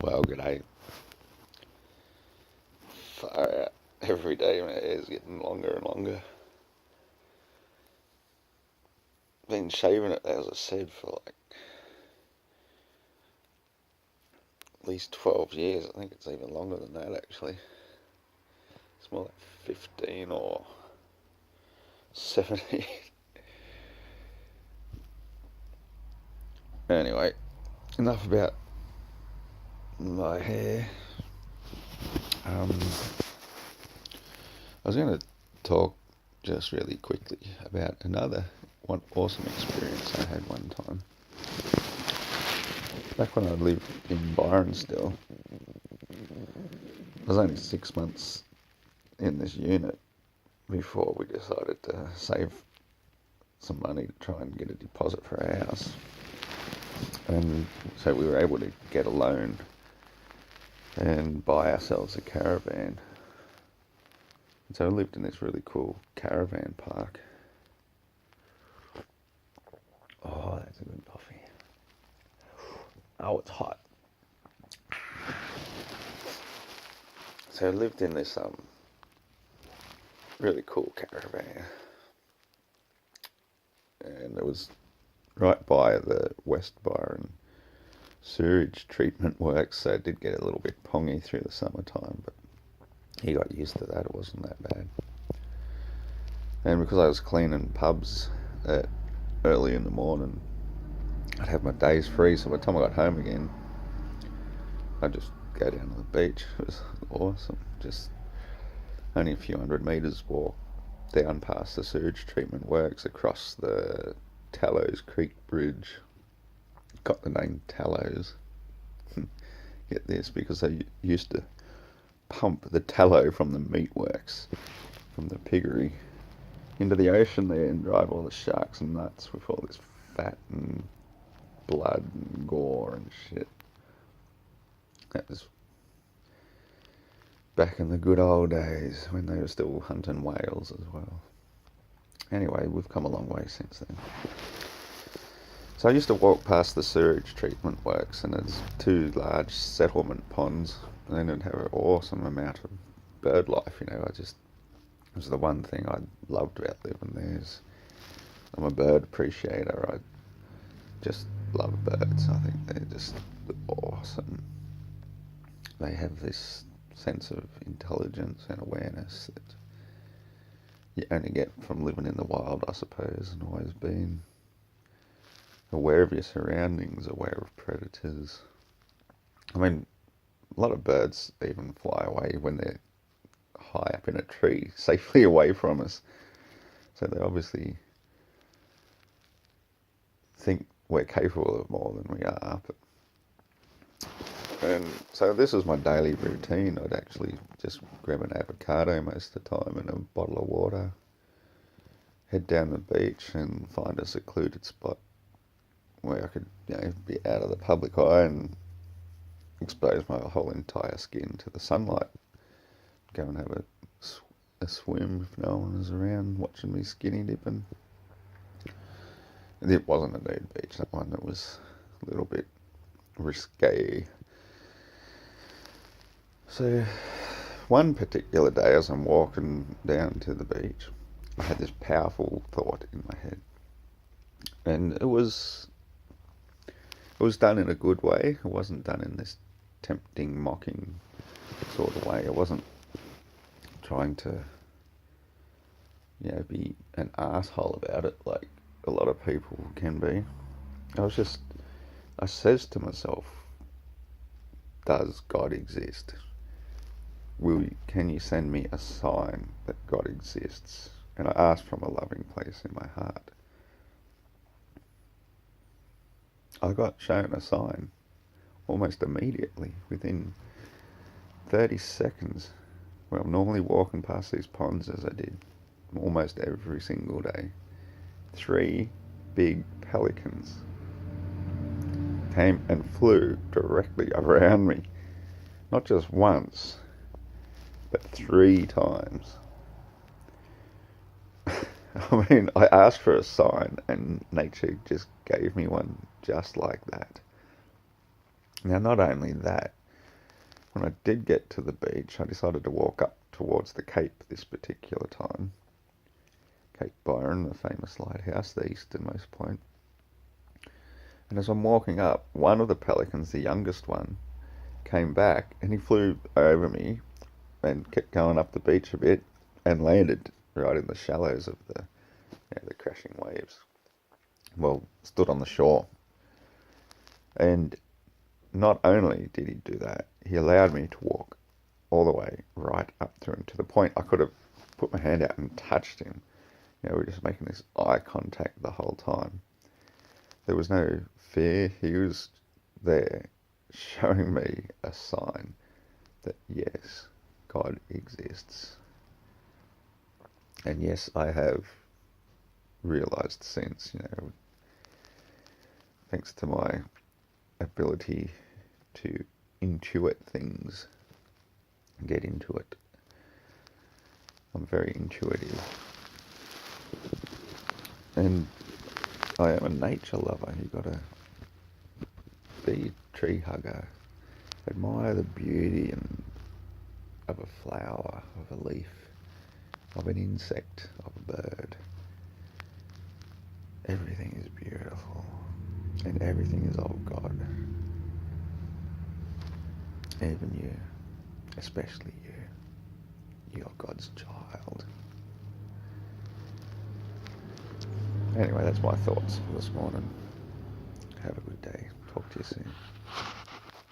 Well, g'day. Far out. Every day my hair's getting longer and longer. Been shaving it, as I said, for like at least 12 years. I think it's even longer than that, actually. It's more like 15 or 17. Anyway, enough about my hair. I was going to talk just really quickly about another one awesome experience I had one time. Back when I lived in Byron still, I was only 6 months in this unit before we decided to save some money to try and get a deposit for our house. And so we were able to get a loan and buy ourselves a caravan. And so we lived in this really cool caravan park. Oh, that's a good coffee. Oh, it's hot. So I lived in this really cool caravan, and it was right by the West Byron sewage treatment works, so it did get a little bit pongy through the summertime, but he got used to that. It wasn't that bad. And because I was cleaning pubs early in the morning, I'd have my days free, so by the time I got home again, I'd just go down to the beach. It was awesome. Just only a few hundred metres walk down past the sewage treatment works, across the Tallows Creek Bridge. Got the name Tallows. Get this, because they used to pump the tallow from the meatworks, from the piggery, into the ocean there and drive all the sharks and nuts with all this fat and blood and gore and shit. That was back in the good old days when they were still hunting whales as well. Anyway, we've come a long way since then. So I used to walk past the sewage treatment works, and there's two large settlement ponds, and then it'd have an awesome amount of bird life. It was the one thing I loved about living there. I'm a bird appreciator. I just love birds. I think they're just awesome. They have this sense of intelligence and awareness that you only get from living in the wild, I suppose, and always been aware of your surroundings, aware of predators. I mean, a lot of birds even fly away when they're high up in a tree, safely away from us. So they obviously think we're capable of more than we are. And so this is my daily routine. I'd actually just grab an avocado most of the time and a bottle of water, head down the beach and find a secluded spot where I could, be out of the public eye and expose my whole entire skin to the sunlight. Go and have a swim if no one was around watching me skinny dipping. It wasn't a nude beach, that one. It was a little bit risque. So one particular day as I'm walking down to the beach, I had this powerful thought in my head. And it was done in a good way. It wasn't done in this tempting, mocking sort of way. I wasn't trying to, be an asshole about it like a lot of people can be. I says to myself, does God exist? Can you send me a sign that God exists? And I asked from a loving place in my heart. I got shown a sign almost immediately, within 30 seconds, where I'm normally walking past these ponds as I did almost every single day. 3 big pelicans came and flew directly around me. Not just once, but 3 times. I mean, I asked for a sign and nature just gave me one just like that. Now, not only that, When I did get to the beach, I decided to walk up towards the Cape this particular time. Cape Byron, the famous lighthouse, the easternmost point. And as I'm walking up, one of the pelicans, the youngest one, came back and he flew over me and kept going up the beach a bit and landed right in the shallows of the crashing waves. Well, stood on the shore. And not only did he do that, he allowed me to walk all the way right up to him, to the point I could have put my hand out and touched him. We were just making this eye contact the whole time. There was no fear. He was there showing me a sign that yes, God exists. And yes, I have realized since, thanks to my ability to intuit things, get into it. I'm very intuitive. And I am a nature lover. You've got to be a tree hugger. Admire the beauty of a flower, of a leaf, of an insect, of a bird. Everything is beautiful. And everything is of God. Even you. Especially you. You're God's child. Anyway, that's my thoughts for this morning. Have a good day. Talk to you soon.